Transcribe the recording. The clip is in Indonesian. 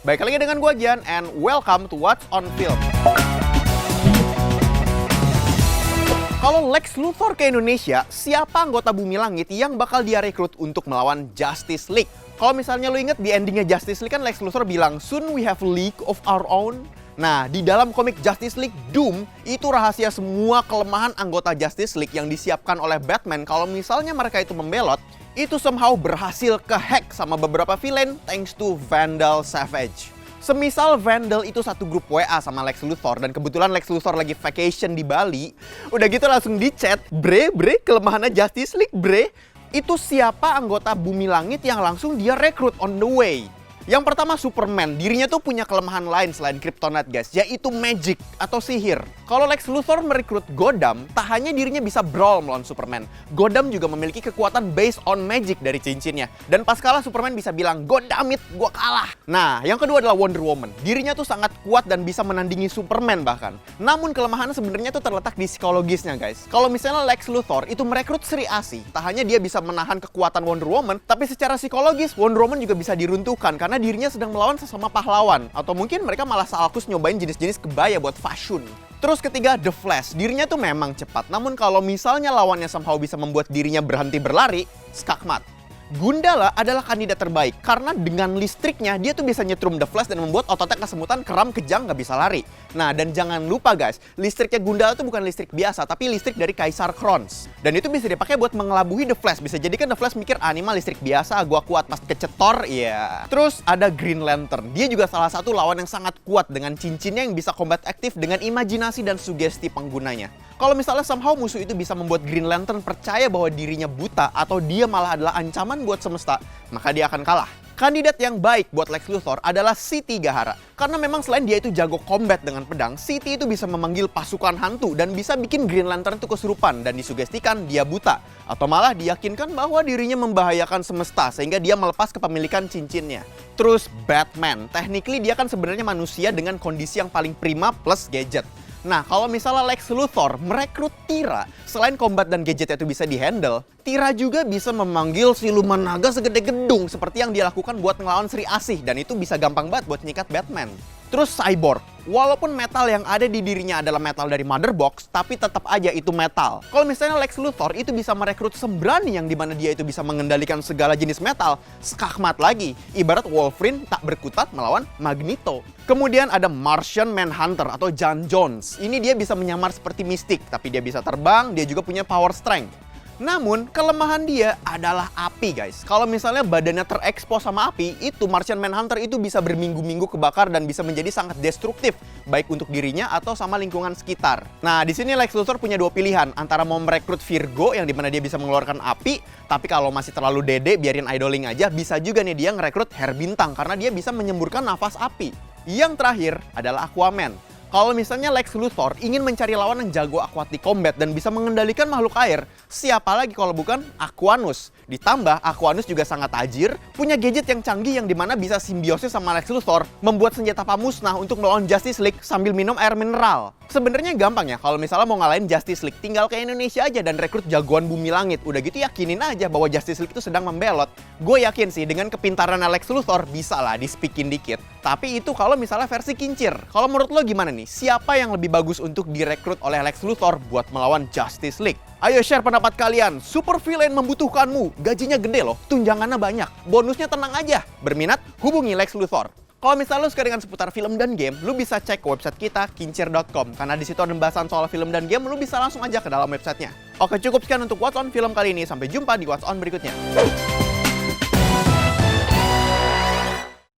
Baik lagi dengan gua Jan, and welcome to What's on Film. Kalau Lex Luthor ke Indonesia, siapa anggota Bumi Langit yang bakal dia rekrut untuk melawan Justice League? Kalau misalnya lu inget di endingnya Justice League kan Lex Luthor bilang, "Soon we have a league of our own." Nah, di dalam komik Justice League Doom, itu rahasia semua kelemahan anggota Justice League yang disiapkan oleh Batman kalau misalnya mereka itu membelot, itu somehow berhasil kehack sama beberapa villain thanks to Vandal Savage. Semisal Vandal itu satu grup WA sama Lex Luthor dan kebetulan Lex Luthor lagi vacation di Bali, udah gitu langsung di chat, bre, kelemahannya Justice League, bre. Itu siapa anggota Bumi Langit yang langsung dia rekrut on the way? Yang pertama Superman, dirinya tuh punya kelemahan lain selain Kryptonite guys, yaitu magic atau sihir. Kalau Lex Luthor merekrut Gotham, tak hanya dirinya bisa brawl melawan Superman, Gotham juga memiliki kekuatan based on magic dari cincinnya. Dan pas kalah Superman bisa bilang, "God damn it, gua kalah." Nah, yang kedua adalah Wonder Woman. Dirinya tuh sangat kuat dan bisa menandingi Superman bahkan. Namun kelemahannya sebenarnya tuh terletak di psikologisnya guys. Kalau misalnya Lex Luthor itu merekrut Sri Asih, tak hanya dia bisa menahan kekuatan Wonder Woman, tapi secara psikologis Wonder Woman juga bisa diruntuhkan karena dirinya sedang melawan sesama pahlawan. Atau mungkin mereka malah salkus nyobain jenis-jenis kebaya buat fashion. Terus ketiga, The Flash. Dirinya tuh memang cepat, namun kalau misalnya lawannya somehow bisa membuat dirinya berhenti berlari, skakmat. Gundala adalah kandidat terbaik karena dengan listriknya dia tuh bisa nyetrum The Flash dan membuat ototnya kesemutan, kram, kejang, nggak bisa lari. Nah, dan jangan lupa guys, listriknya Gundala tuh bukan listrik biasa, tapi listrik dari Kaisar Krons. Dan itu bisa dipakai buat mengelabuhi The Flash. Bisa jadi kan The Flash mikir, "Animal listrik biasa, gua kuat." Pas kecetor, iya. Terus ada Green Lantern. Dia juga salah satu lawan yang sangat kuat dengan cincinnya yang bisa combat aktif dengan imajinasi dan sugesti penggunanya. Kalau misalnya somehow musuh itu bisa membuat Green Lantern percaya bahwa dirinya buta atau dia malah adalah ancaman buat semesta, maka dia akan kalah. Kandidat yang baik buat Lex Luthor adalah Siti Gahara. Karena memang selain dia itu jago combat dengan pedang, Siti itu bisa memanggil pasukan hantu dan bisa bikin Green Lantern itu kesurupan dan disugestikan dia buta. Atau malah diyakinkan bahwa dirinya membahayakan semesta sehingga dia melepas kepemilikan cincinnya. Terus Batman, technically dia kan sebenarnya manusia dengan kondisi yang paling prima plus gadget. Nah, kalau misalnya Lex Luthor merekrut Tira, selain combat dan gadgetnya itu bisa dihandle, Tira juga bisa memanggil siluman naga segede gedung seperti yang dia lakukan buat ngelawan Sri Asih, dan itu bisa gampang banget buat nyikat Batman. Terus Cyborg, walaupun metal yang ada di dirinya adalah metal dari Mother Box, tapi tetap aja itu metal. Kalau misalnya Lex Luthor itu bisa merekrut Sembrani yang dimana dia itu bisa mengendalikan segala jenis metal, skakmat lagi. Ibarat Wolverine tak berkutat melawan Magneto. Kemudian ada Martian Manhunter atau John Jones. Ini dia bisa menyamar seperti mistik, tapi dia bisa terbang, dia juga punya power strength. Namun, kelemahan dia adalah api guys. Kalau misalnya badannya terekspos sama api, itu Martian Manhunter itu bisa berminggu-minggu kebakar dan bisa menjadi sangat destruktif, baik untuk dirinya atau sama lingkungan sekitar. Nah, di sini Lex Luthor punya dua pilihan, antara mau merekrut Virgo yang dimana dia bisa mengeluarkan api, tapi kalau masih terlalu dede, biarin idling aja, bisa juga nih dia ngerekrut Her Bintang karena dia bisa menyemburkan nafas api. Yang terakhir adalah Aquaman. Kalau misalnya Lex Luthor ingin mencari lawan yang jago aquatic combat dan bisa mengendalikan makhluk air, siapa lagi kalau bukan Aquanus. Ditambah Aquanus juga sangat tajir, punya gadget yang canggih yang dimana bisa simbiosis sama Lex Luthor, membuat senjata pamusnah untuk melawan Justice League sambil minum air mineral. Sebenarnya gampang ya, kalau misalnya mau ngalahin Justice League, tinggal ke Indonesia aja dan rekrut jagoan Bumi Langit. Udah gitu yakinin aja bahwa Justice League itu sedang membelot. Gue yakin sih dengan kepintaran Lex Luthor bisa lah di-speakin dikit. Tapi itu kalau misalnya versi kincir. Kalau menurut lo gimana nih? Siapa yang lebih bagus untuk direkrut oleh Lex Luthor buat melawan Justice League? Ayo share pendapat kalian. Super villain membutuhkanmu. Gajinya gede loh, tunjangannya banyak. Bonusnya tenang aja. Berminat? Hubungi Lex Luthor. Kalau misalnya lu suka dengan seputar film dan game, lu bisa cek ke website kita, kincir.com. Karena di situ ada pembahasan soal film dan game, lu bisa langsung aja ke dalam websitenya. Oke, cukup sekian untuk What's On Film kali ini. Sampai jumpa di What's On berikutnya.